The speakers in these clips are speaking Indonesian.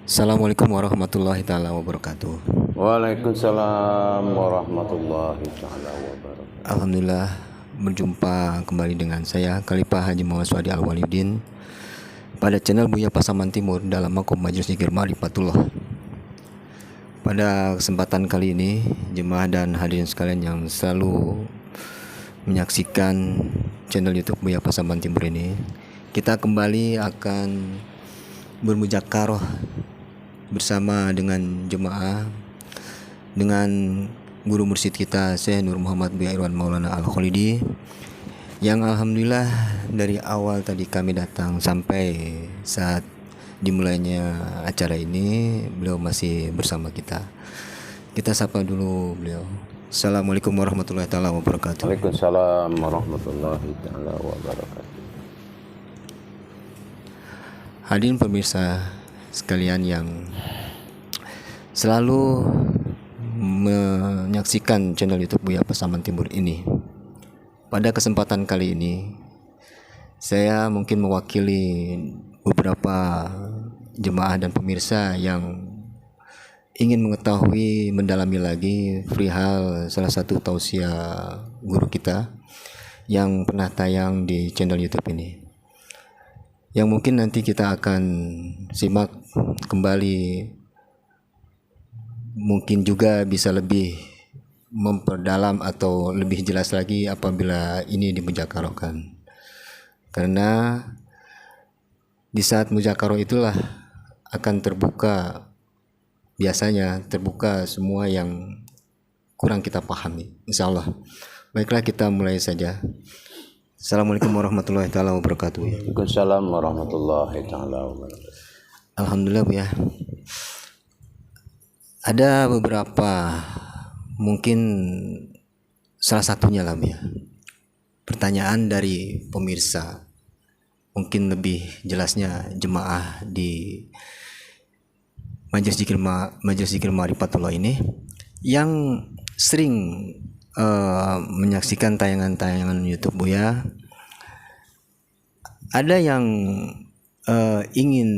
Assalamualaikum warahmatullahi taala wabarakatuh. Waalaikumsalam warahmatullahi taala wabarakatuh. Alhamdulillah berjumpa kembali dengan saya Khalifah Haji Muhammad Suhadi Al-Walidin pada channel Buya Pasaman Timur dalam Makom Majelis Zikir Ma'rifatullah. Pada kesempatan kali ini, jemaah dan hadirin sekalian yang selalu menyaksikan channel YouTube Buya Pasaman Timur ini, kita kembali akan bermuzakarah bersama dengan jemaah, dengan guru mursyid kita Syekh Nur Muhammad Buya Irwan Maulana Al-Khalidi, yang alhamdulillah dari awal tadi kami datang sampai saat dimulainya acara ini beliau masih bersama kita. Kita sapa dulu beliau. Assalamualaikum warahmatullahi taala wabarakatuh. Waalaikumsalam warahmatullahi taala wabarakatuh. Hadirin pemirsa sekalian yang selalu menyaksikan channel YouTube Buya Pasaman Timur ini, pada kesempatan kali ini saya mungkin mewakili beberapa jemaah dan pemirsa yang ingin mengetahui mendalami lagi perihal salah satu tausiah guru kita yang pernah tayang di channel YouTube ini, yang mungkin nanti kita akan simak kembali, mungkin juga bisa lebih memperdalam atau lebih jelas lagi apabila ini dimuzakarahkan. Karena di saat muzakarah itulah akan terbuka, biasanya terbuka semua yang kurang kita pahami, insyaallah. Baiklah, kita mulai saja. Assalamualaikum warahmatullahi taala wabarakatuh. Waalaikumsalam warahmatullahi taala wabarakatuh. Alhamdulillah Bu ya. Ada beberapa, mungkin salah satunya lah Bu ya, pertanyaan dari pemirsa, mungkin lebih jelasnya jemaah di Majelis Zikir Ma'rifatullah ini yang sering menyaksikan tayangan-tayangan YouTube Bu ya. Ada yang ingin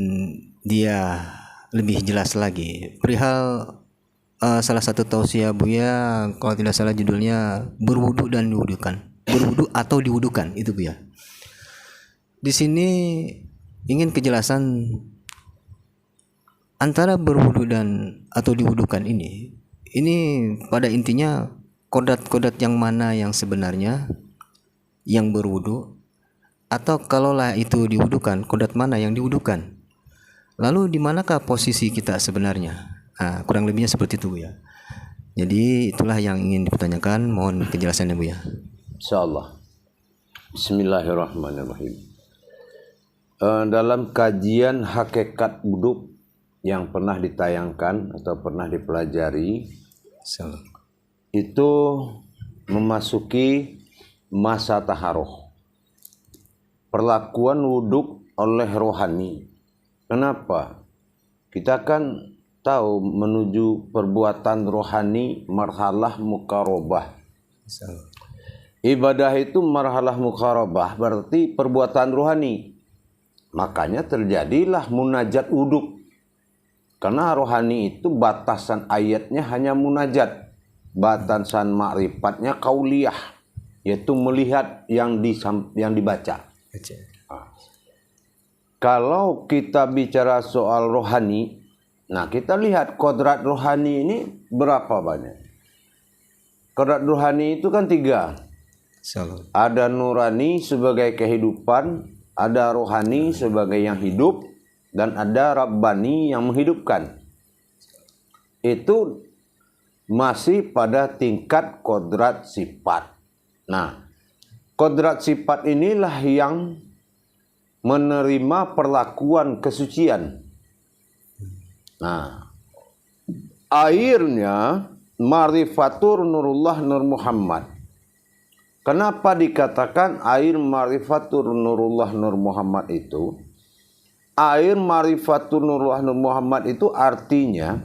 dia lebih jelas lagi perihal salah satu tausiah Buya, kalau tidak salah judulnya berwudu dan diwudukan, berwudu atau diwudukan, itu Bu ya. Di sini ingin kejelasan antara berwudu dan atau diwudukan ini pada intinya kodat-kodat yang mana yang sebenarnya yang berwudu, atau kalaulah itu diwudukan, kodat mana yang diwudukan. Lalu di manakah posisi kita sebenarnya? Kurang lebihnya seperti itu Bu ya. Jadi itulah yang ingin dipertanyakan, mohon kejelasannya Bu ya. Insyaallah. Bismillahirrahmanirrahim. Dalam kajian hakikat wudhu yang pernah ditayangkan atau pernah dipelajari, itu memasuki masa taharoh, perlakuan wudhu oleh rohani. Kenapa? Kita kan tahu menuju perbuatan rohani marhalah muqarabah. Ibadah itu marhalah muqarabah, berarti perbuatan rohani. Makanya terjadilah munajat wudhu. Karena rohani itu batasan ayatnya hanya munajat, batasan ma'rifatnya kauliyah, yaitu melihat yang dibaca. Kalau kita bicara soal rohani, nah kita lihat kodrat rohani ini berapa banyak. Kodrat rohani itu kan 3. Ada nurani sebagai kehidupan, ada rohani sebagai yang hidup, dan ada rabbani yang menghidupkan. Itu masih pada tingkat kodrat sifat. Nah, kodrat sifat inilah yang menerima perlakuan kesucian. Nah, airnya Ma'rifatur Nurullah Nur Muhammad. Kenapa dikatakan air Ma'rifatur Nurullah Nur Muhammad itu? Air Ma'rifatur Nurullah Nur Muhammad itu artinya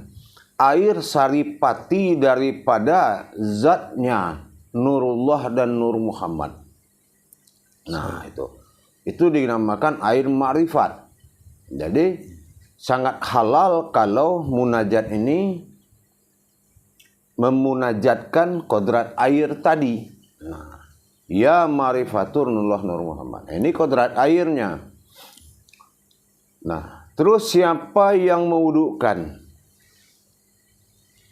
air saripati daripada zatnya Nurullah dan Nur Muhammad. Nah, itu dinamakan air ma'rifat. Jadi sangat halal kalau munajat ini memunajatkan kodrat air tadi. Nah, ya marifatur nullah nur Muhammad. Ini kodrat airnya. Nah, terus siapa yang mewudukan?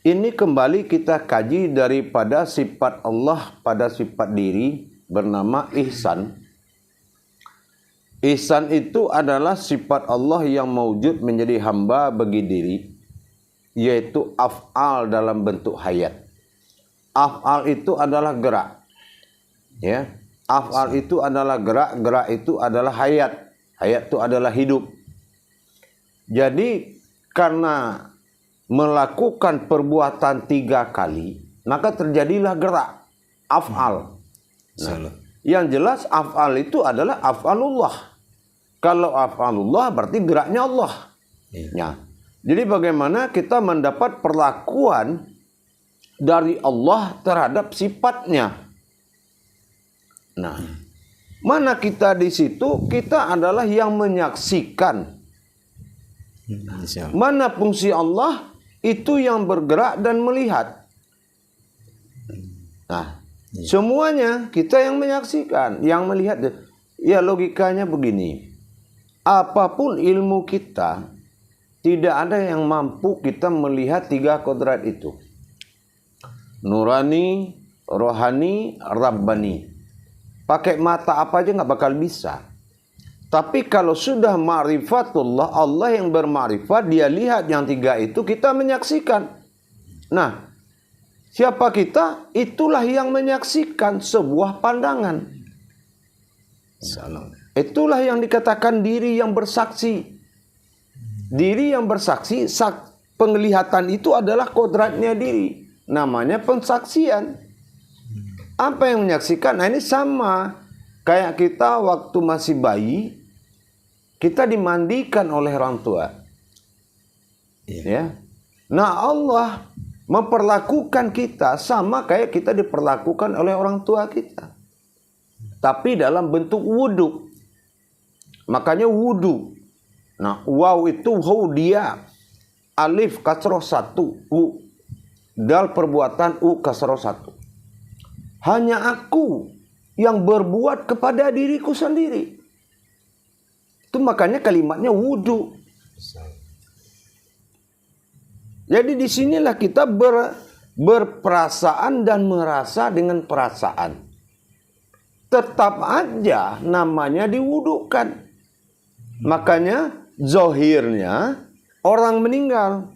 Ini kembali kita kaji daripada sifat Allah pada sifat diri bernama ihsan. Ihsan itu adalah sifat Allah yang mewujud menjadi hamba bagi diri, yaitu af'al dalam bentuk hayat. Af'al itu adalah gerak. Ya, af'al itu adalah gerak, gerak itu adalah hayat. Hayat itu adalah hidup. Jadi karena melakukan perbuatan 3 kali, maka terjadilah gerak, af'al. Nah, yang jelas af'al itu adalah af'alullah. Kalau af'alullah berarti geraknya Allah. Ya. Jadi bagaimana kita mendapat perlakuan dari Allah terhadap sifatnya. Nah, mana kita di situ, kita adalah yang menyaksikan. Mana fungsi Allah, itu yang bergerak dan melihat. Nah, semuanya kita yang menyaksikan, yang melihat. Ya, logikanya begini. Apapun ilmu kita, tidak ada yang mampu kita melihat 3 kodrat itu. Nurani, rohani, rabbani. Pakai mata apa aja nggak bakal bisa. Tapi kalau sudah ma'rifatullah, Allah yang berma'rifat, dia lihat yang 3 itu, kita menyaksikan. Nah, siapa kita? Itulah yang menyaksikan sebuah pandangan. Itulah yang dikatakan diri yang bersaksi. Diri yang bersaksi, penglihatan itu adalah kodratnya diri. Namanya pensaksian. Apa yang menyaksikan? Nah, ini sama. Kayak kita waktu masih bayi, kita dimandikan oleh orang tua. Ya. Nah, Allah memperlakukan kita sama kayak kita diperlakukan oleh orang tua kita. Tapi dalam bentuk wudu. Makanya wudu. Nah, waw itu dia. Alif kasroh 1. U. Dal perbuatan U kasroh 1. Hanya aku yang berbuat kepada diriku sendiri. Itu makanya kalimatnya wudu. Jadi disinilah kita berperasaan dan merasa dengan perasaan. Tetap aja namanya diwudukan. Makanya zohirnya orang meninggal.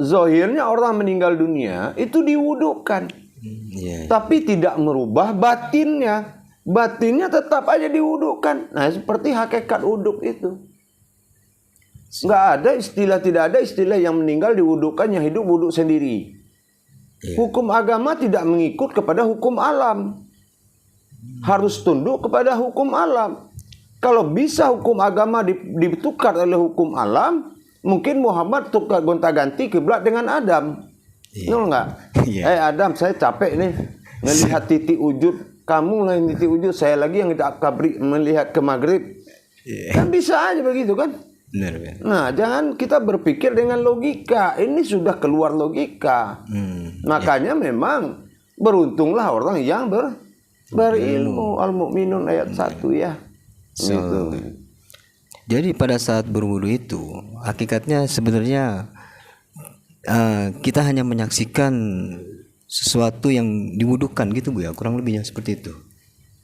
Zohirnya orang meninggal dunia itu diwudukan. Tapi tidak merubah batinnya. Batinnya tetap aja diwudukan. Nah, seperti hakikat wuduk itu. Nggak ada istilah, tidak ada istilah yang meninggal diwudukan, yang hidup wuduk sendiri. Hukum agama tidak mengikut kepada hukum alam. Harus tunduk kepada hukum alam. Kalau bisa hukum agama ditukar oleh hukum alam, mungkin Muhammad tukar gonta-ganti kiblat dengan Adam. Betul nggak? Adam, saya capek nih melihat titik wujud. Kamu lain titik wujud, saya lagi yang tidak kabri melihat ke maghrib. Kan bisa aja begitu kan? Benar. Nah, jangan kita berpikir dengan logika. Ini sudah keluar logika. Makanya memang beruntunglah orang yang berilmu. Al-Mu'minun ayat 1 ya. Gitu. Jadi pada saat berwudu itu, hakikatnya sebenarnya kita hanya menyaksikan sesuatu yang diwudukan gitu Bu ya, kurang lebihnya seperti itu.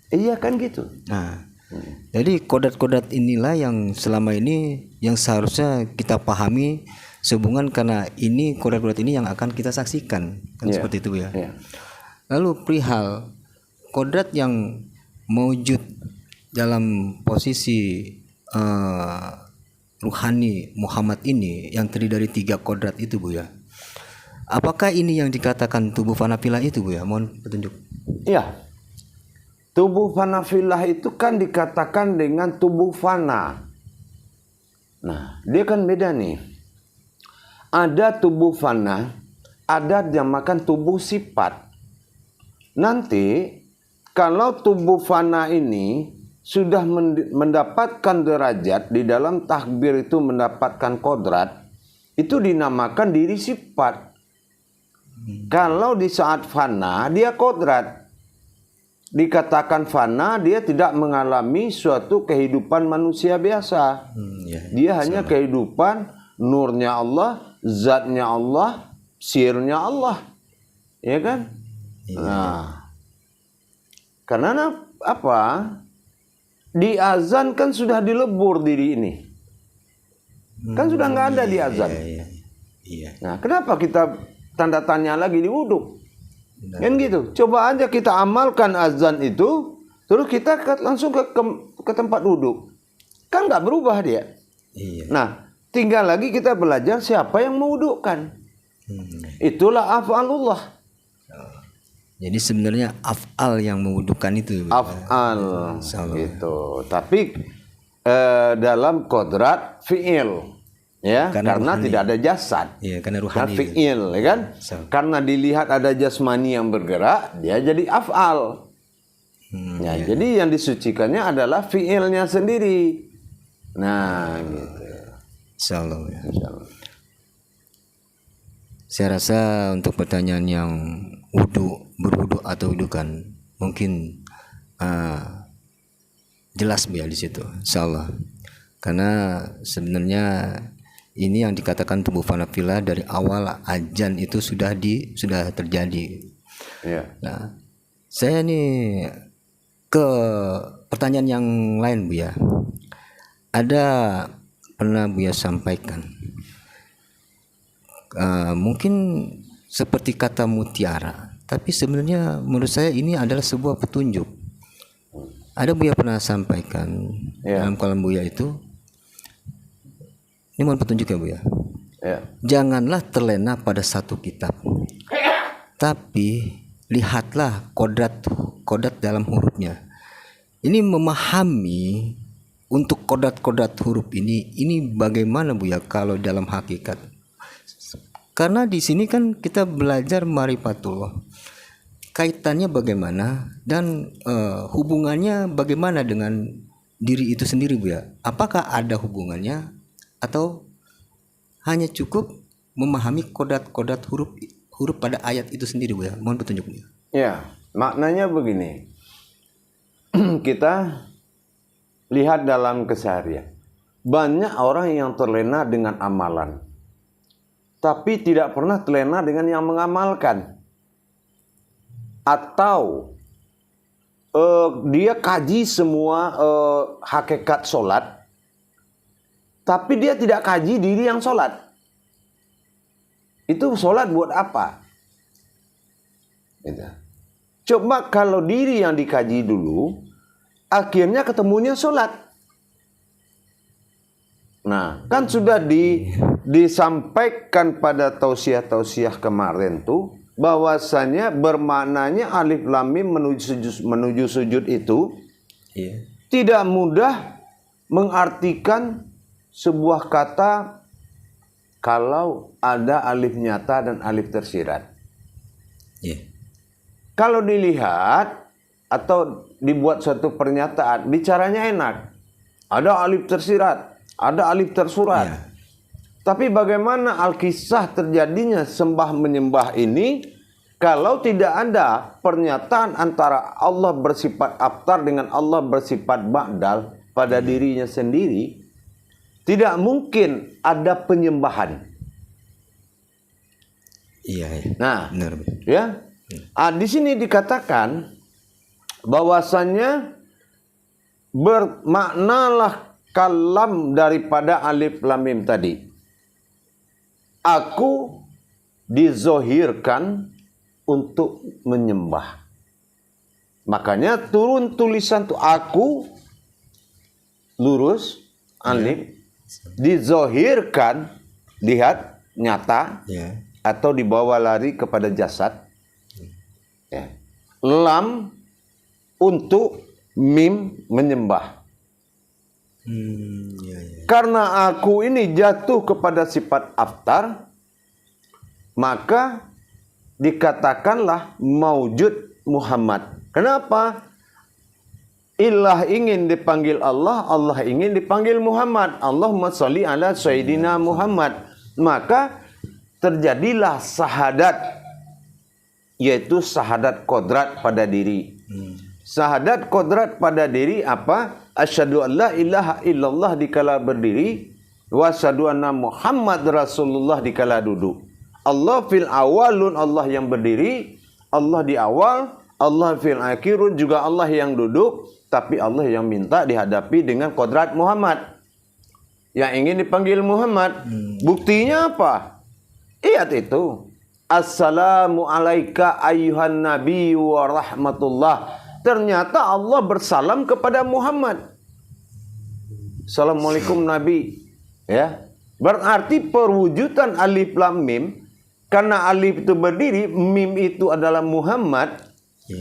Iya kan gitu. Nah, jadi kodrat-kodrat inilah yang selama ini yang seharusnya kita pahami sehubungan, karena ini kodrat-kodrat ini yang akan kita saksikan kan, seperti itu Bu ya. Lalu perihal kodrat yang mewujud dalam posisi ruhani Muhammad ini yang terdiri dari 3 kodrat itu Bu ya. Apakah ini yang dikatakan tubuh fanafilah itu Bu ya? Mohon petunjuk. Iya. Tubuh fanafilah itu kan dikatakan dengan tubuh fana. Nah, dia kan beda nih. Ada tubuh fana, ada dinamakan tubuh sifat. Nanti kalau tubuh fana ini sudah mendapatkan derajat di dalam takbir itu, mendapatkan kodrat, itu dinamakan diri sifat. Kalau di saat fana dia kodrat, dikatakan fana, dia tidak mengalami suatu kehidupan manusia biasa. Dia hanya kehidupan nurnya Allah, zatnya Allah, sirnya Allah, ya kan? Nah, karena apa? Di azan kan sudah dilebur diri ini, kan sudah nggak ada di azan. Nah, kenapa kita tanda tanya lagi di wudhu? Kan gitu. Coba aja kita amalkan azan itu, terus kita langsung ke tempat wudhu, kan nggak berubah dia. Nah, tinggal lagi kita belajar siapa yang mewudhukan. Itulah af'alullah. Jadi sebenarnya af'al yang mewudhukan itu. Af'al gitu. Tapi dalam kodrat fi'il, ya, karena tidak ada jasad. Iya, karena ruhani. Fi'il, ya kan? Karena dilihat ada jasmani yang bergerak, dia jadi af'al. Jadi yang disucikannya adalah fi'ilnya sendiri. Nah, gitu. Insyaallah. Saya rasa untuk pertanyaan yang berwudu atau wudukan mungkin jelas Bu ya di situ, insyaallah. Karena sebenarnya ini yang dikatakan tubuh fanafilah dari awal azan itu sudah terjadi. Nah, saya nih ke pertanyaan yang lain Bu ya. Ada pernah Bu ya sampaikan, mungkin seperti kata mutiara, tapi sebenarnya menurut saya ini adalah sebuah petunjuk. Ada Buya pernah sampaikan dalam kalam Buya itu, ini mohon petunjuk ya Buya. Janganlah terlena pada satu kitab, tapi lihatlah kodrat dalam hurufnya. Ini memahami untuk kodrat huruf ini bagaimana Buya kalau dalam hakikat. Karena di sini kan kita belajar ma'rifatullah. Kaitannya bagaimana dan hubungannya bagaimana dengan diri itu sendiri Bu ya? Apakah ada hubungannya atau hanya cukup memahami kodrat huruf pada ayat itu sendiri Bu ya? Mohon petunjuknya. Ya, maknanya begini. Kita lihat dalam keseharian. Banyak orang yang terlena dengan amalan, tapi tidak pernah terlena dengan yang mengamalkan. Atau dia kaji semua hakikat sholat, tapi dia tidak kaji diri yang sholat. Itu sholat buat apa? Gitu. Coba kalau diri yang dikaji dulu, akhirnya ketemunya sholat. Nah, kan sudah disampaikan pada tausiah kemarin tuh, bahwasanya bermaknanya alif lam mim menuju sujud itu tidak mudah mengartikan sebuah kata kalau ada alif nyata dan alif tersirat. Kalau dilihat atau dibuat suatu pernyataan, bicaranya enak. Ada alif tersirat, ada alif tersurat. Tapi bagaimana al-kisah terjadinya sembah menyembah ini kalau tidak ada pernyataan antara Allah bersifat aftar dengan Allah bersifat ba'dal pada dirinya sendiri, tidak mungkin ada penyembahan. Nah, benar. Ya. Di sini dikatakan bahwasannya bermaknalah kalam daripada alif lam mim tadi. Aku dizohirkan untuk menyembah. Makanya turun tulisan tuh aku lurus alif dizohirkan, lihat nyata, atau dibawa lari kepada jasad. Lam untuk mim menyembah. Karena aku ini jatuh kepada sifat aftar, maka dikatakanlah maujud Muhammad. Kenapa? Ilah ingin dipanggil Allah, Allah ingin dipanggil Muhammad. Allahumma sholli ala sayyidina Muhammad. Maka terjadilah syahadat, yaitu syahadat kodrat pada diri. Syahadat kodrat pada diri apa? Asyhadu an la ilaha illallah dikala berdiri, wa asyhadu anna Muhammad Rasulullah dikala duduk. Allah fil awalun, Allah yang berdiri, Allah di awal, Allah fil akhirun, juga Allah yang duduk, tapi Allah yang minta dihadapi dengan kodrat Muhammad, yang ingin dipanggil Muhammad. Buktinya apa? Lihat itu. Assalamu alaika ayyuhan nabi wa rahmatullah. Ternyata Allah bersalam kepada Muhammad. Assalamualaikum Nabi. Ya. Berarti perwujudan alif lam mim, karena alif itu berdiri, mim itu adalah Muhammad,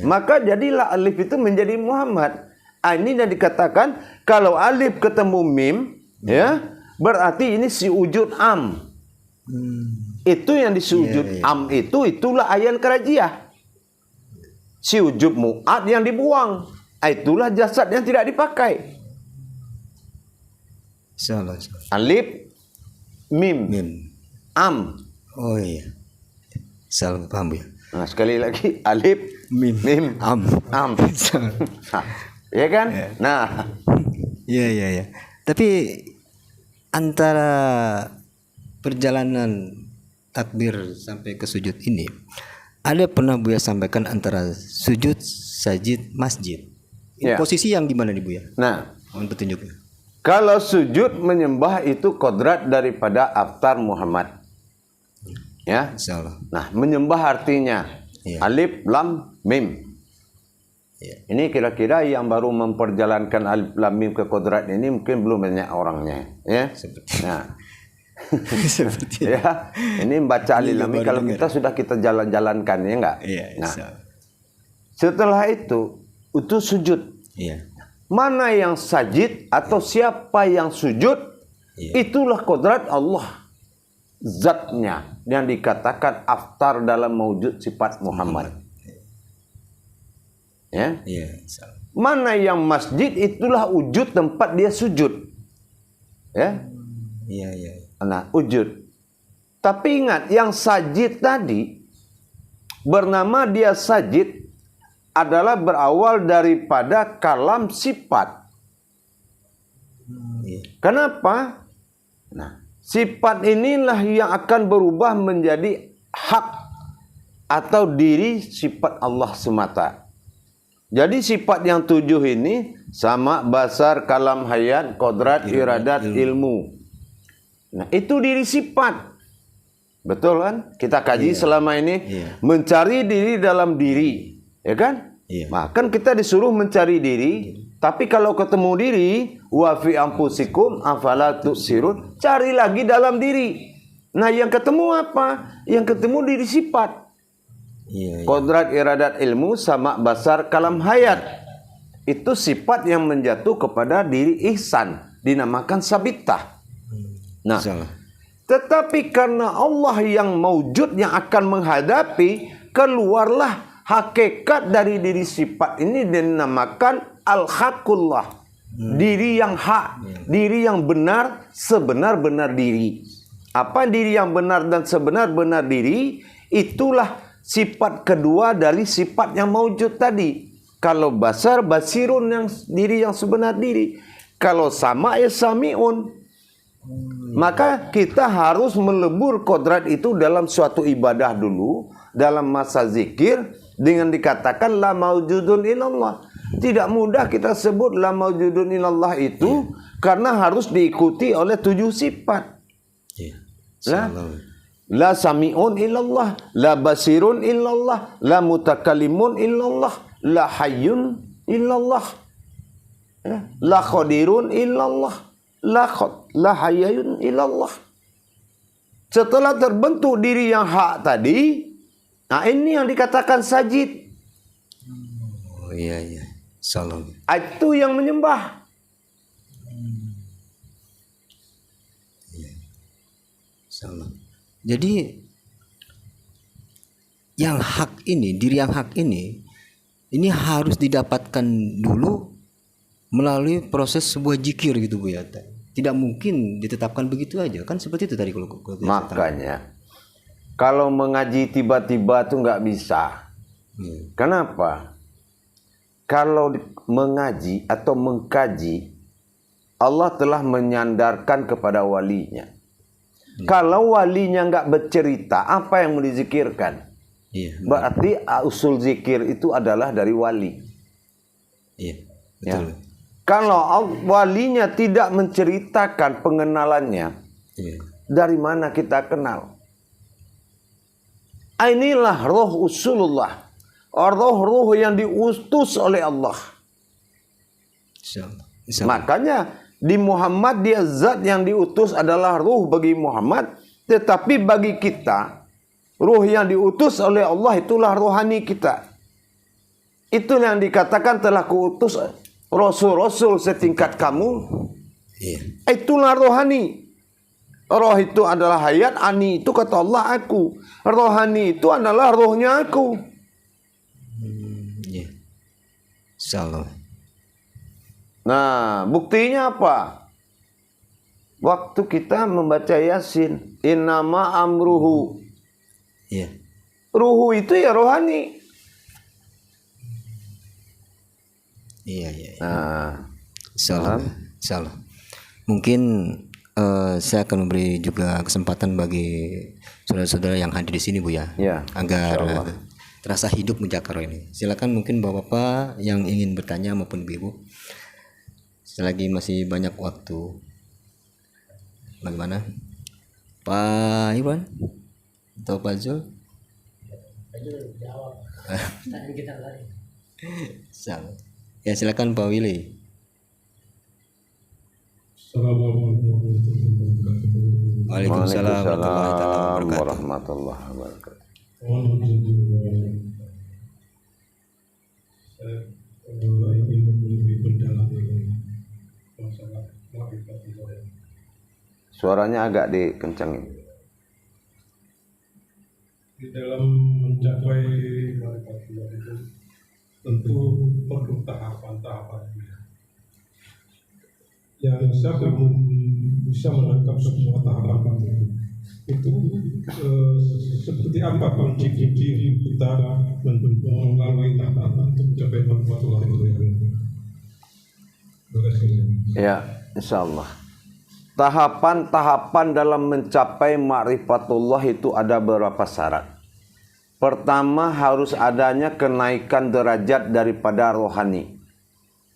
maka jadilah alif itu menjadi Muhammad. Ini yang dikatakan kalau alif ketemu mim, ya, berarti ini si wujud am. Itu yang disujud am itulah ayan kerajiah. Si wujud mu'ad yang dibuang, itulah jasad yang tidak dipakai. Salah. Alif mim, am. Oh iya. Salah paham ya. Nah, sekali lagi alif mim am. Ya kan? Nah. Iya. Tapi antara perjalanan takbir sampai ke sujud ini, ada pernah Buya sampaikan antara sujud, sajid, masjid. Posisi yang gimana nih Buya? Nah, mohon petunjuknya. Kalau sujud menyembah itu kodrat daripada Aftar Muhammad. Ya. Insyaallah. Nah, menyembah artinya alif lam mim. Ini kira-kira yang baru memperjalankan alif lam mim ke kodrat ini mungkin belum banyak orangnya, ya. Nah. Seperti ya, ini membaca alif lam mim kalau kita sudah kita jalankan, ya enggak? Nah, setelah itu sujud. Mana yang sajid atau siapa yang sujud, itulah kodrat Allah, zatnya yang dikatakan aftar dalam mewujud sifat Muhammad. Ya. Mana yang masjid, itulah wujud tempat dia sujud. Ya. Nah, wujud. Tapi ingat, yang sajid tadi bernama dia sajid adalah berawal daripada kalam sifat. Kenapa? Nah, sifat inilah yang akan berubah menjadi hak atau diri sifat Allah semata. Jadi sifat yang 7 ini sama, basar, kalam, hayat, kodrat, iradat, ilmu. Nah, itu diri sifat. Betul kan? Kita kaji selama ini mencari diri dalam diri, ya kan? Nah, kan kita disuruh mencari diri, tapi kalau ketemu diri, wa fi anfusikum afala tusirun, cari lagi dalam diri. Nah, yang ketemu apa? Yang ketemu diri sifat. Kodrat, iradat, ilmu, sama, basar, kalam, hayat. Itu sifat yang menjatuh kepada diri ihsan, dinamakan sabitah. Nah, tetapi karena Allah yang maujud yang akan menghadapi, keluarlah hakikat dari diri sifat ini dinamakan al-haqqullah. Diri yang hak, diri yang benar, sebenar-benar diri. Apa diri yang benar dan sebenar-benar diri? Itulah sifat kedua dari sifat yang maujud tadi. Kalau basar, basirun, yang diri yang sebenar diri. Kalau sama, ya sami'un. Maka kita harus melebur kodrat itu dalam suatu ibadah dulu, dalam masa zikir, dengan dikatakan la maujudun ilallah. Tidak mudah kita sebut la maujudun ilallah itu, karena harus diikuti oleh 7 sifat. La sami'un illallah, la basirun illallah, la mutakallimun illallah, la hayyun illallah, la qadirun illallah, la hayyun illallah. Setelah terbentuk diri yang hak tadi, nah ini yang dikatakan sajid. Oh iya. Salam. Itu yang menyembah. Salam. Jadi yang hak ini, diri yang hak ini harus didapatkan dulu melalui proses sebuah zikir gitu Bu ya. Tidak mungkin ditetapkan begitu aja kan, seperti itu tadi kalau Makanya kalau mengaji tiba-tiba tuh nggak bisa. Kenapa? Kalau mengaji atau mengkaji, Allah telah menyandarkan kepada walinya. Kalau walinya nggak bercerita, apa yang mau dizikirkan? Berarti usul zikir itu adalah dari wali. Betul. Kalau walinya tidak menceritakan pengenalannya, dari mana kita kenal? Inilah roh usulullah, roh yang diutus oleh Allah. Makanya di Muhammad dia zat yang diutus adalah ruh bagi Muhammad, tetapi bagi kita ruh yang diutus oleh Allah itulah rohani kita. Itu yang dikatakan telah kuutus rasul-rasul setingkat kamu. Itulah rohani. Roh itu adalah hayat, ani itu kata Allah aku. Rohani itu adalah rohnya aku. Insyaallah. Nah, buktinya apa? Waktu kita membaca Yasin, innama amruhu. Ruhu itu ya rohani. Nah, Insyaallah. Mungkin saya akan memberi juga kesempatan bagi saudara-saudara yang hadir di sini Bu ya, agar terasa hidup menjakar ini. Silakan mungkin bapak-bapak yang ingin bertanya maupun ibu. Selagi masih banyak waktu. Bagaimana? Pak Iwan atau Pak Zul? Ya silakan Pak Willy. Waalaikumsalam warahmatullahi wabarakatuh. Saya ingin lebih berdalam masalah ma'rifat Allah. Suaranya agak dikencangin. Di dalam mencapai ma'rifat Allah itu tentu perlu tahapan-tahapan. Yang saya belum bisa menangkap semua tahapan itu seperti apa kunci-kunci kita melalui tahapan untuk mencapai ma'rifat Allah itu. Ya, insyaallah. Tahapan-tahapan dalam mencapai ma'rifatullah itu ada beberapa syarat. Pertama, harus adanya kenaikan derajat daripada rohani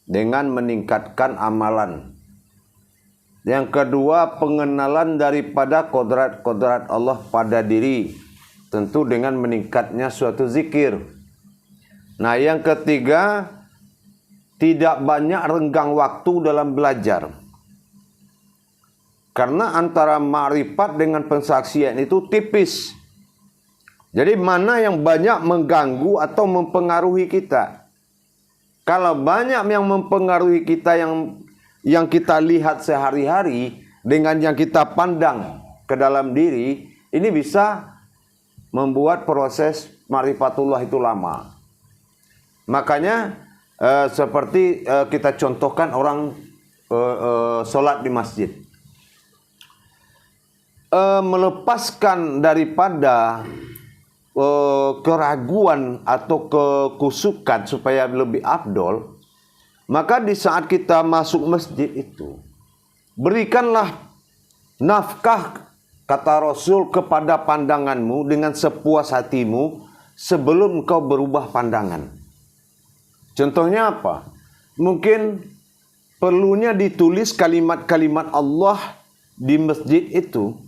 dengan meningkatkan amalan. Yang kedua, pengenalan daripada kodrat-kodrat Allah pada diri, tentu dengan meningkatnya suatu zikir. Nah, yang ketiga, tidak banyak renggang waktu dalam belajar. Karena antara ma'rifat dengan pensaksian itu tipis. Jadi mana yang banyak mengganggu atau mempengaruhi kita? Kalau banyak yang mempengaruhi kita yang kita lihat sehari-hari dengan yang kita pandang ke dalam diri, ini bisa membuat proses ma'rifatullah itu lama. Makanya seperti kita contohkan orang sholat di masjid. Melepaskan daripada keraguan atau kekusukan supaya lebih afdol, maka di saat kita masuk masjid itu, berikanlah nafkah, kata Rasul, kepada pandanganmu dengan sepuas hatimu sebelum engkau berubah pandangan. Contohnya apa? Mungkin perlunya ditulis kalimat-kalimat Allah di masjid itu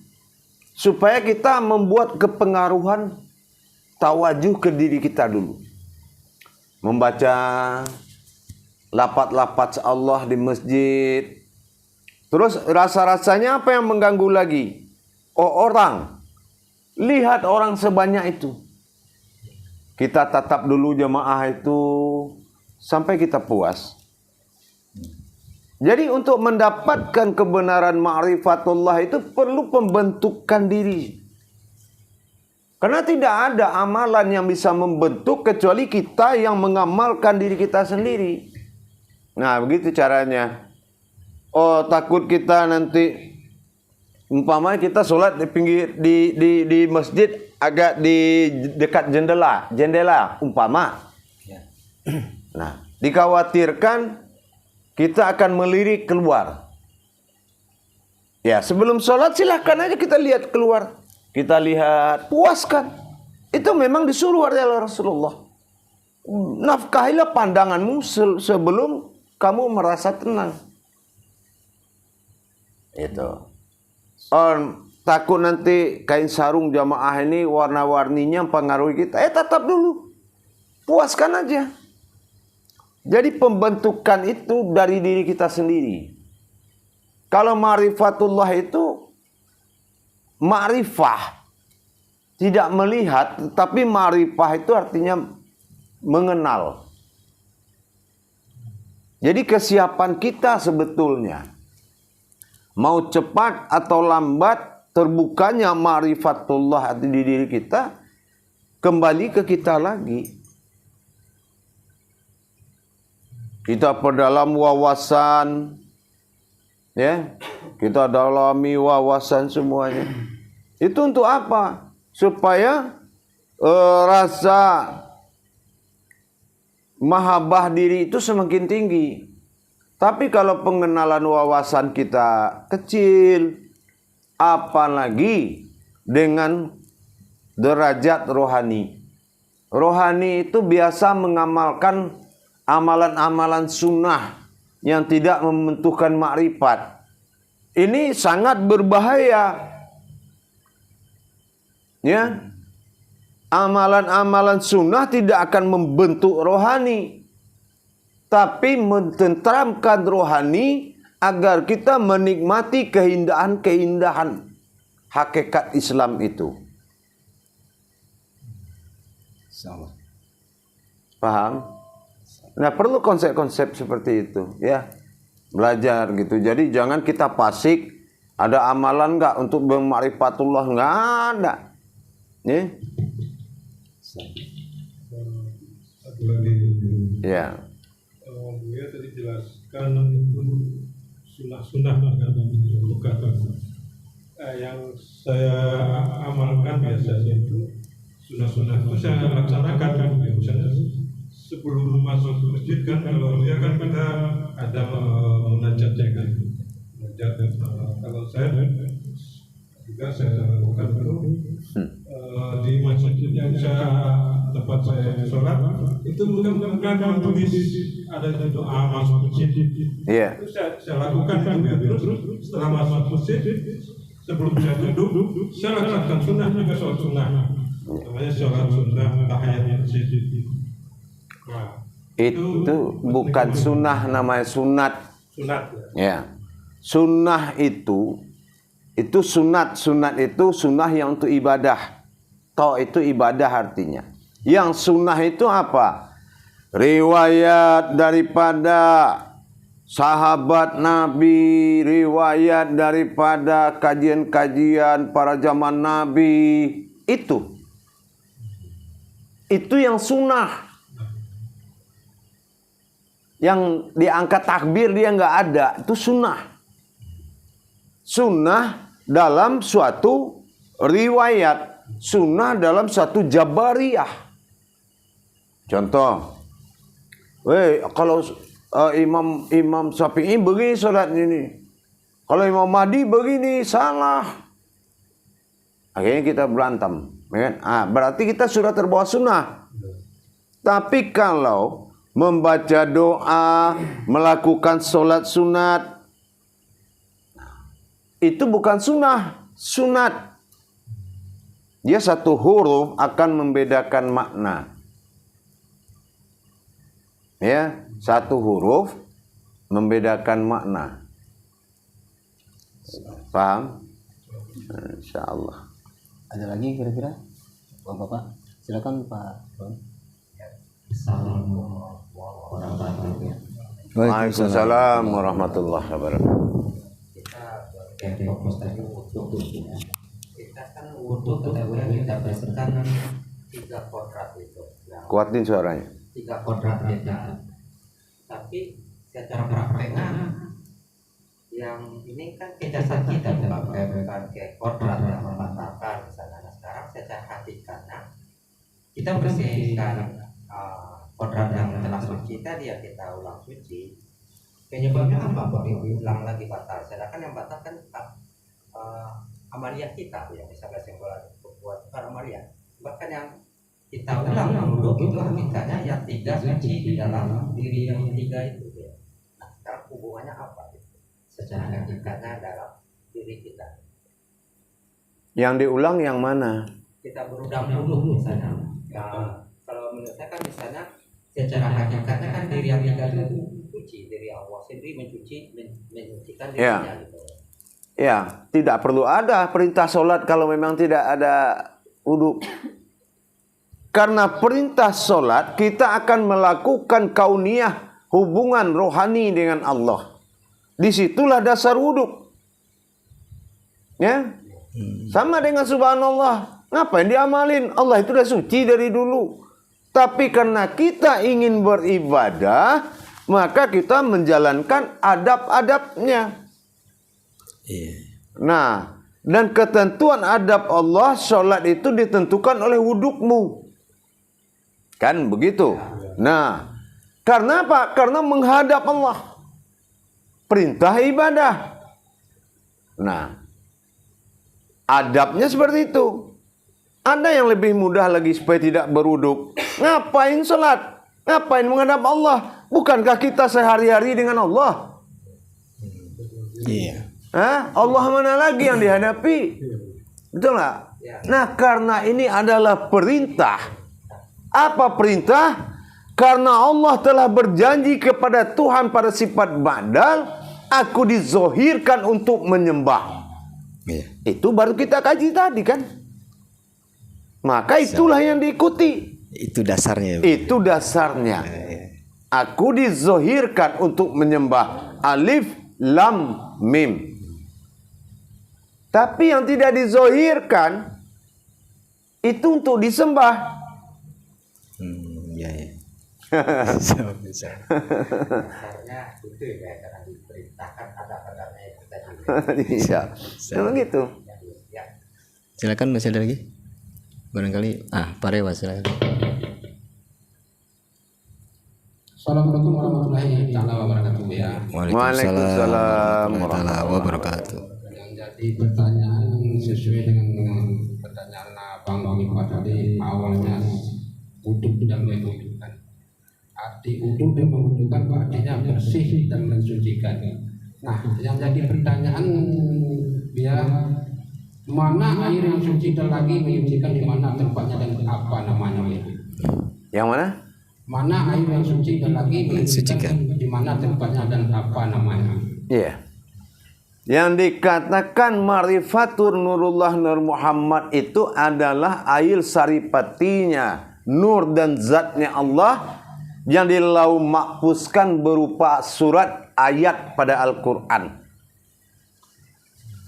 supaya kita membuat kepengaruhan tawajuh ke diri kita dulu. Membaca lapat-lapat Allah di masjid. Terus rasa-rasanya apa yang mengganggu lagi? Orang. Lihat orang sebanyak itu. Kita tatap dulu jemaah itu sampai kita puas. Jadi untuk mendapatkan kebenaran ma'rifatullah itu perlu pembentukan diri. Karena tidak ada amalan yang bisa membentuk kecuali kita yang mengamalkan diri kita sendiri. Nah, begitu caranya. Oh, takut kita nanti umpamanya kita sholat di pinggir di masjid agak di dekat jendela umpama. Nah, dikhawatirkan kita akan melirik keluar. Ya, sebelum sholat silahkan aja kita lihat keluar. Kita lihat, puaskan. Itu memang disuruh oleh Rasulullah. Nafkahilah pandanganmu sebelum kamu merasa tenang. Itu. Takut nanti kain sarung jamaah ini warna-warninya mempengaruhi kita. Tetap dulu. Puaskan aja. Jadi pembentukan itu dari diri kita sendiri. Kalau ma'rifatullah itu ma'rifah. Tidak melihat, tapi ma'rifah itu artinya mengenal. Jadi kesiapan kita sebetulnya mau cepat atau lambat terbukanya ma'rifatullah di diri kita kembali ke kita lagi. Kita perdalam wawasan, ya, kita dalami wawasan semuanya. Itu untuk apa? Supaya rasa mahabbah diri itu semakin tinggi. Tapi kalau pengenalan wawasan kita kecil, apalagi dengan derajat rohani. Rohani itu biasa mengamalkan amalan-amalan sunnah yang tidak membentukkan makrifat. Ini sangat berbahaya. Ya. Amalan-amalan sunnah tidak akan membentuk rohani, tapi mententramkan rohani agar kita menikmati keindahan-keindahan hakikat Islam itu. Sama. Paham? Nah, perlu konsep-konsep seperti itu, ya. Belajar gitu. Jadi jangan kita fasik. Ada amalan enggak untuk bermakrifatullah? Enggak ada. Ya. Satu lagi. Ya. Buya tadi jelaskan itu sunnah-sunnah yang saya amalkan biasanya itu sunnah-sunnah itu saya laksanakan kan, misalnya sebelum masuk masjid kan, kalau dia kan kita ada munajatnya kan, munajat. Kalau saya juga saya lakukan itu di masjid yang tempat saya sholat itu bukan tulis ada doa masuk masjid. Iya. Itu saya lakukan itu ya. Terus setelah masuk masjid, sebelum saya duduk, saya lakukan sunnah juga, sholat sunnah. Namanya sholat sunnah tahiyat masjid. Nah, Itu bukan sunnah, namanya sunat. Sunat. Ya. Sunnah itu sunat. Sunat itu sunnah yang untuk ibadah. Toh itu ibadah artinya. Yang sunnah itu apa? Riwayat daripada sahabat Nabi, riwayat daripada kajian-kajian para zaman Nabi. Itu yang sunnah. Yang diangkat takbir dia nggak ada, itu sunnah. Sunnah dalam suatu riwayat, sunnah dalam suatu jabariyah. Contoh, kalau Imam Syafi'i begini sholat ini, kalau Imam Mahdi begini, salah. Akhirnya kita berantem, kan? Berarti kita sudah terbawa sunnah. Tapi kalau membaca doa, melakukan sholat sunat, itu bukan sunnah, sunat. Dia satu huruf akan membedakan makna. Ya, satu huruf membedakan makna. Paham? Insyaallah. Ada lagi kira-kira? Bapak, silakan Pak. Waalaikumsalam warahmatullahi wabarakatuh. Kita fokus tadi wudu ya. Kita kan wudu ketahui kita berdasarkan 3 kodrat itu. Kuatin suaranya. 3 kodrat kita. Tapi secara prakteknya yang ini kan kejaksaan kita pakai kodrat yang membatalkan misalnya. Nah, sekarang secara hakikatnya kita bersihkan kodrat yang telah suci tadi ya, kita ulang suci. Penyebabnya apa kok diulang lagi batal? Sedangkan yang batal kan amaliyah kita ya, misalnya simbolan buat amaliyah. Bahkan yang kita ulang wudhu itu hakikatnya yang tiga suci di dalam diri yang tiga itu ya. Nah, sekarang hubungannya apa? Secara hakikatnya dalam diri kita. Yang diulang yang mana? Kita berudang dulu misalnya. Nah, kalau menurut saya kan misalnya secara hakikatnya kan diri yang tiga itu suci, diri Allah sendiri menyucikan dirinya gitu. Ya, tidak perlu ada perintah sholat kalau memang tidak ada wudhu. Karena perintah sholat kita akan melakukan kauniyah, hubungan rohani dengan Allah. Disitulah dasar wudhu. Ya, sama dengan subhanallah. Ngapain diamalin? Allah itu sudah suci dari dulu. Tapi karena kita ingin beribadah, maka kita menjalankan adab-adabnya. Nah, dan ketentuan adab Allah, sholat itu ditentukan oleh wudukmu. Kan begitu. Nah, karena apa? Karena menghadap Allah. Perintah ibadah. Nah, adabnya seperti itu. Ada yang lebih mudah lagi supaya tidak berwuduk. Ngapain sholat? Ngapain menghadap Allah? Bukankah kita sehari-hari dengan Allah? Iya. Allah mana lagi yang dihadapi? Betul nggak? Nah, karena ini adalah perintah. Apa perintah? Karena Allah telah berjanji kepada Tuhan pada sifat badal, aku dizohirkan untuk menyembah. Itu baru kita kaji tadi kan. Maka itulah yang diikuti. Itu dasarnya. Itu dasarnya. Aku dizohirkan untuk menyembah. Alif, lam, mim. Tapi yang tidak dizohirkan itu untuk disembah. Ya. Dasarnya itu ya, karena diperintahkan adab-adabnya itu tadi. Iya. Memang gitu. Ya. Silakan, masih ada lagi? Barangkali Pak Rewa, silakan. Assalamualaikum warahmatullahi wabarakatuh ya. Waalaikumsalam warahmatullahi wabarakatuh. Yang jadi pertanyaan sesuai dengan pertanyaan Bang Mifa tadi, awalnya wudhu dan mengudukan. Arti wudhu dan mengudukan artinya bersih dan mensucikan. Nah, yang jadi pertanyaan dia, mana air yang suci dan lagi menyucikan, di mana tempatnya dan apa namanya itu? Yang mana? Mana air yang suci dan lagi menyucikan, di mana tempatnya dan apa namanya? Iya. Yang dikatakan Marifatur Nurullah Nur Muhammad itu adalah air saripatinya, nur dan zatnya Allah yang dilau mahfuzkan berupa surat ayat pada Al-Quran.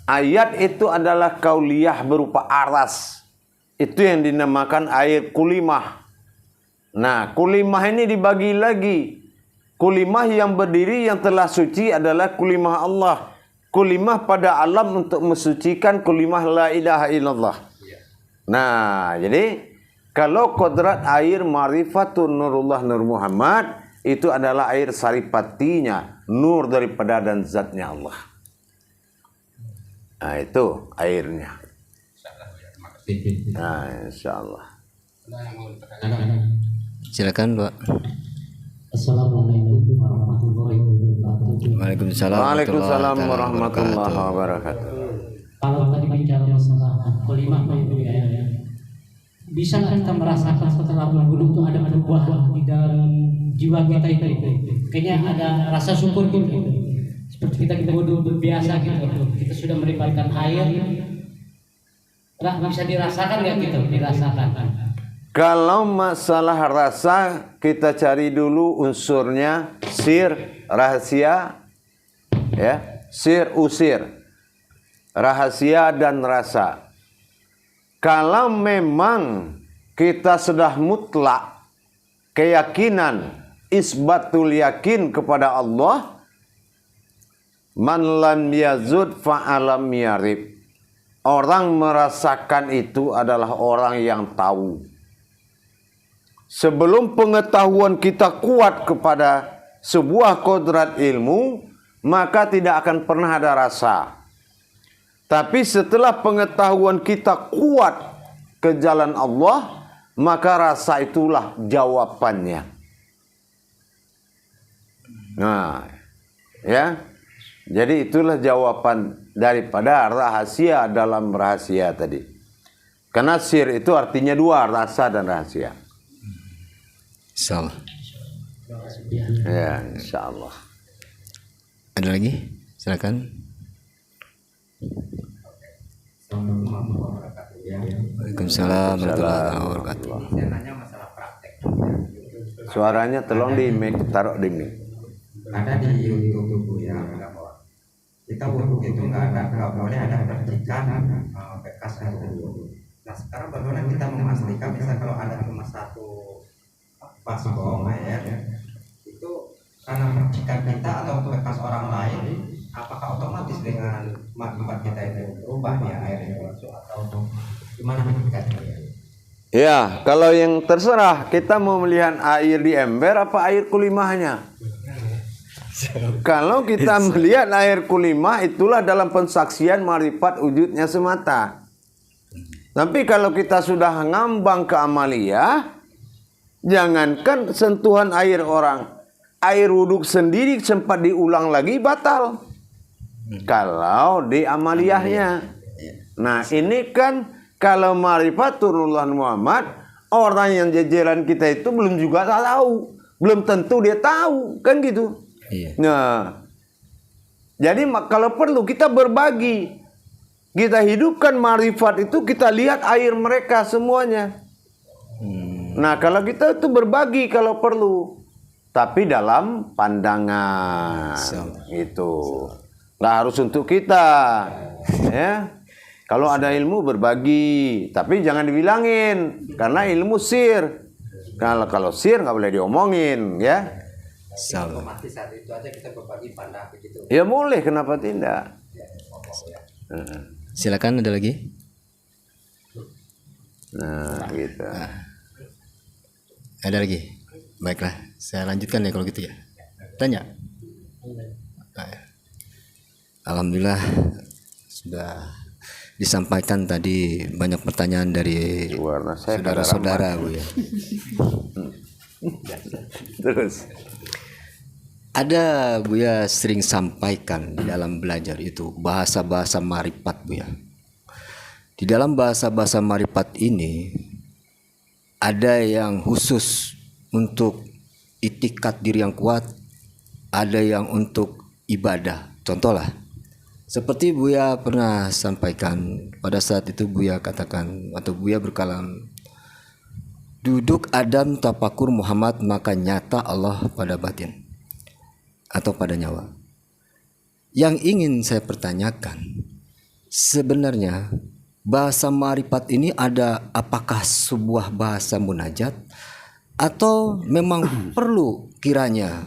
Ayat itu adalah kauliyah berupa aras. Itu yang dinamakan air kulimah. Nah, kulimah ini dibagi lagi. Kulimah yang berdiri yang telah suci adalah kulimah Allah. Kulimah pada alam untuk mensucikan kulimah la ilaha illallah. Nah, jadi kalau kodrat air Marifatun Nurullah Nur Muhammad itu adalah air saripatinya, nur daripada dan zatnya Allah. Nah, itu airnya. Nah, insyaallah. Silakan, Pak. Assalamualaikum warahmatullahi wabarakatuh. Waalaikumsalam warahmatullahi wabarakatuh. Kalau tadi bicara masalah kelimah itu ya, bisa nggak kita merasakan setelah berwudu itu ada perubahan di dalam jiwa kita itu? Kayaknya ada rasa syukur gitu. Seperti kita wudu berbiasa gitu. Kita sudah melibatkan air. Nggak bisa dirasakan nggak gitu? Dirasakan. Kalau masalah rasa, kita cari dulu unsurnya sir, rahasia, ya, sir, usir, rahasia dan rasa. Kalau memang kita sudah mutlak keyakinan isbatul yakin kepada Allah, man lam yazud fa'alam yarib. Orang merasakan itu adalah orang yang tahu. Sebelum pengetahuan kita kuat kepada sebuah kodrat ilmu, maka tidak akan pernah ada rasa. Tapi setelah pengetahuan kita kuat ke jalan Allah, maka rasa itulah jawabannya. Nah, ya. Jadi itulah jawaban daripada rahasia dalam rahasia tadi. Karena sir itu artinya dua, rasa dan rahasia. Insyaallah. Ya, insyaallah. Ada lagi? Silakan. Waalaikumsalam warahmatullahi wabarakatuh. Saya nanya masalah praktek. Suaranya tolong di mic, taruh di mic. Ada di YouTube ya, bahwa kita wudhu itu nggak boleh ada percikan bekas air wudhu. Nah sekarang bagaimana kita memastikan misalnya kalau ada cuma satu baskom air itu karena percikan kita atau bekas orang lain, apakah otomatis dengan makrifat kita itu berubah ya air itu atau gimana hakikatnya? Ya, kalau yang terserah kita mau melihat air di ember apa air kulimahnya. Kalau kita melihat air kulimah, itulah dalam pensaksian marifat wujudnya semata. Tapi kalau kita sudah ngambang ke amaliyah, jangankan sentuhan air orang, air wuduk sendiri sempat diulang lagi batal. Kalau di amaliyahnya. Nah ini kan kalau marifatullah Muhammad, orang yang jajaran kita itu belum juga tahu, belum tentu dia tahu, kan gitu. Iya. Nah, jadi kalau perlu kita berbagi, kita hidupkan marifat itu, kita lihat air mereka semuanya. Nah, kalau kita itu berbagi kalau perlu, tapi dalam pandangan itu, nggak harus untuk kita, ya. Kalau ada ilmu berbagi, tapi jangan dibilangin, karena ilmu sir. Kalau sir nggak boleh diomongin, ya. Otomatis saat itu aja kita berbagi pandangan begitu. Ya boleh, kenapa tidak? Silakan, ada lagi? Nah, gitu. Ada lagi? Baiklah, saya lanjutkan ya kalau gitu ya. Tanya. Alhamdulillah sudah disampaikan tadi banyak pertanyaan dari saudara-saudara Bu ya. Terus ada Buya sering sampaikan di dalam belajar itu bahasa-bahasa marifat Buya. Di dalam bahasa-bahasa marifat ini ada yang khusus untuk itikat diri yang kuat, ada yang untuk ibadah. Contohlah, seperti Buya pernah sampaikan pada saat itu Buya katakan atau Buya berkalam, duduk Adam tafakur Muhammad maka nyata Allah pada batin atau pada nyawa. Yang ingin saya pertanyakan, sebenarnya bahasa marifat ini ada apakah sebuah bahasa munajat atau memang perlu kiranya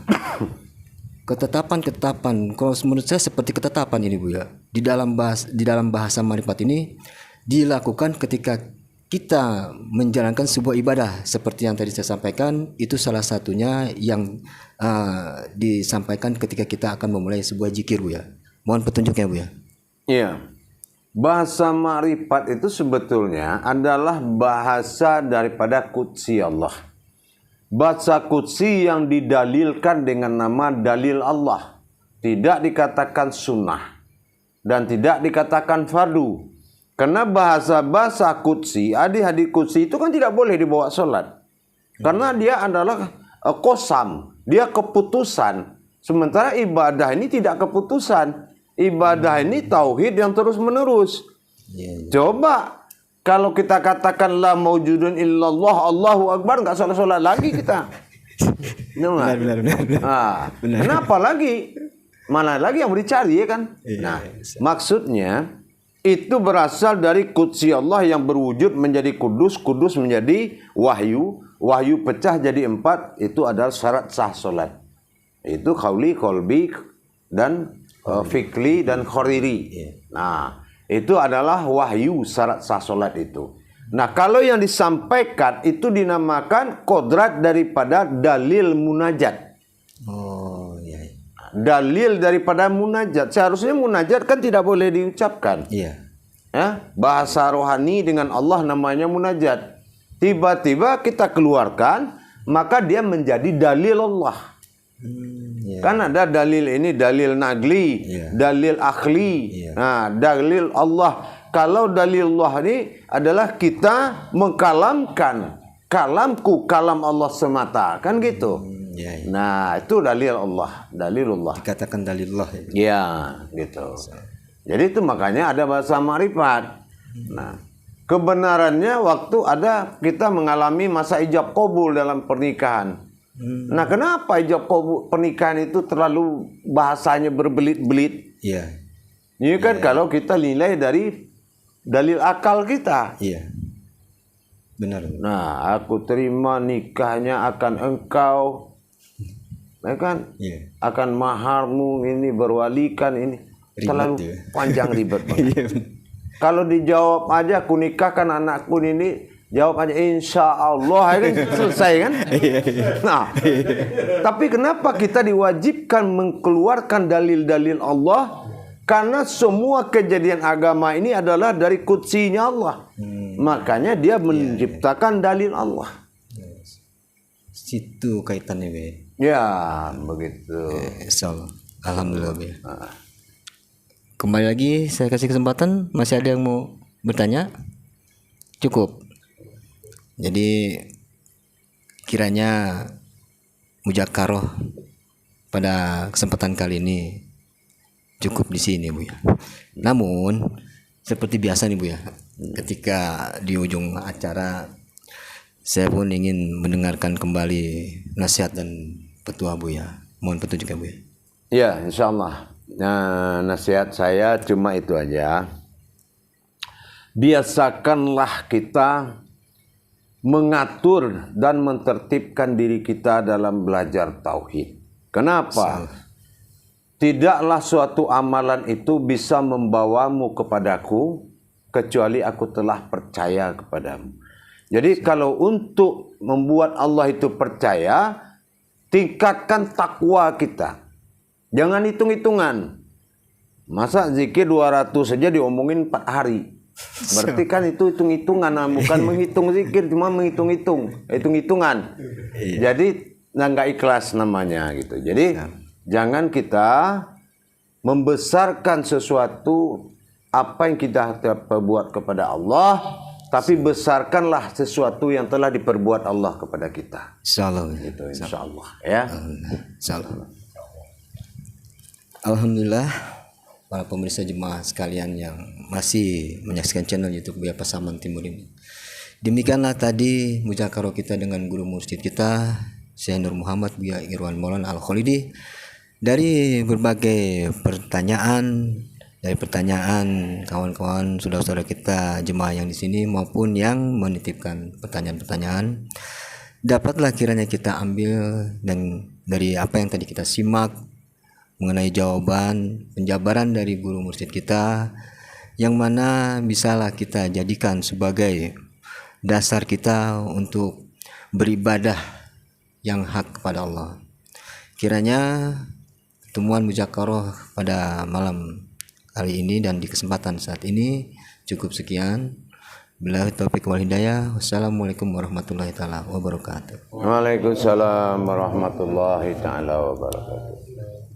ketetapan-ketetapan? Kalau menurut saya seperti ketetapan ini Bu ya. Di dalam bahasa marifat ini dilakukan ketika kita menjalankan sebuah ibadah seperti yang tadi saya sampaikan, itu salah satunya yang disampaikan ketika kita akan memulai sebuah zikir Bu ya. Mohon petunjuknya Bu ya. iya. Bahasa marifat itu sebetulnya adalah bahasa daripada qudsi Allah. Bahasa qudsi yang didalilkan dengan nama dalil Allah. Tidak dikatakan sunnah dan tidak dikatakan fardu. Karena bahasa-bahasa qudsi, hadis qudsi itu kan tidak boleh dibawa sholat. Karena dia adalah qasam, dia keputusan. Sementara ibadah ini tidak keputusan. Ibadah ini tauhid yang terus menerus. Coba kalau kita katakan la maujudun illallah, Allahu Akbar, nggak sholat lagi kita. Benar. Kenapa lagi? Mana lagi yang mau dicari ya kan? Nah, maksudnya itu berasal dari qudsi Allah yang berwujud menjadi kudus, kudus menjadi wahyu, wahyu pecah jadi 4, itu adalah syarat sah solat. Itu qauli, qalbi, dan fikli dan khariri. Nah, itu adalah wahyu syarat sah solat itu. Nah, kalau yang disampaikan itu dinamakan kodrat daripada dalil munajat. Oh, iya. Dalil daripada munajat. Seharusnya munajat kan tidak boleh diucapkan. Iya. Ya, bahasa rohani dengan Allah namanya munajat. Tiba-tiba kita keluarkan, maka dia menjadi dalil Allah. Iya. Kan ada dalil ini, dalil nagli, dalil akhli. Nah, dalil Allah. Kalau dalil Allah ini adalah kita mengkalamkan kalamku, kalam Allah semata, kan gitu. Iya. Nah, itu dalil Allah, dalilullah. Dikatakan dalilullah. Ya, gitu. Jadi itu makanya ada bahasa ma'rifat. Nah, kebenarannya waktu ada kita mengalami masa ijab qabul dalam pernikahan. Nah, kenapa ijab qabul pernikahan itu terlalu bahasanya berbelit-belit? Iya. Ini kan kalau kita nilai dari dalil akal kita. Iya. Benar. Nah, aku terima nikahnya akan engkau. Ya kan? Iya. Akan maharmu ini, berwalikan ini. Ribet Terlalu ya. panjang ribet banget. Kalau dijawab aja, aku nikahkan anakku ini, jawab aja insya Allah, kan selesai kan? Nah, tapi kenapa kita diwajibkan mengeluarkan dalil-dalil Allah? Karena semua kejadian agama ini adalah dari kutsinya Allah. Makanya dia menciptakan dalil Allah. Situ kaitannya, Be. Ya, begitu. Insyaallah. Alhamdulillah, Be. Kembali lagi saya kasih kesempatan, masih ada yang mau bertanya? Cukup. Jadi kiranya mudzakarah pada kesempatan kali ini cukup di sini, Bu ya. Namun seperti biasa nih, Bu ya. Ketika di ujung acara saya pun ingin mendengarkan kembali nasihat dan petua, Bu ya. Mohon petunjuknya, Bu ya. Ya, insyaallah. Nah, nasihat saya cuma itu aja. Biasakanlah kita mengatur dan mentertibkan diri kita dalam belajar tauhid. Kenapa? Tidaklah suatu amalan itu bisa membawamu kepadaku kecuali aku telah percaya kepadamu. Jadi kalau untuk membuat Allah itu percaya, tingkatkan takwa kita. Jangan hitung-hitungan. Masa zikir 200 saja diomongin 4 hari. Berarti kan itu hitung-hitungan, bukan menghitung zikir, cuma menghitung-hitung, hitung-hitungan. Jadi nggak ikhlas namanya gitu. Jadi jangan kita membesarkan sesuatu apa yang kita perbuat kepada Allah, tapi besarkanlah sesuatu yang telah diperbuat Allah kepada kita. Insyaallah. Gitu, insyaallah ya. Insyaallah. Alhamdulillah para pemirsa jemaah sekalian yang masih menyaksikan channel YouTube Buya Pasaman Timur ini. Demikianlah tadi mudzakarah kita dengan guru mursyid kita Syekh Nur Muhammad Buya Irwan Maulana Al-Khalidi. Dari berbagai pertanyaan, dari pertanyaan kawan-kawan saudara-saudara kita jemaah yang di sini maupun yang menitipkan pertanyaan-pertanyaan, dapatlah kiranya kita ambil dan dari apa yang tadi kita simak mengenai jawaban penjabaran dari guru mursyid kita, yang mana bisalah kita jadikan sebagai dasar kita untuk beribadah yang hak kepada Allah. Kiranya pertemuan mudzakarah pada malam kali ini dan di kesempatan saat ini cukup sekian. Billahi taufiq wal hidayah. Wassalamualaikum warahmatullahi taala wabarakatuh. Waalaikumsalam warahmatullahi taala wabarakatuh.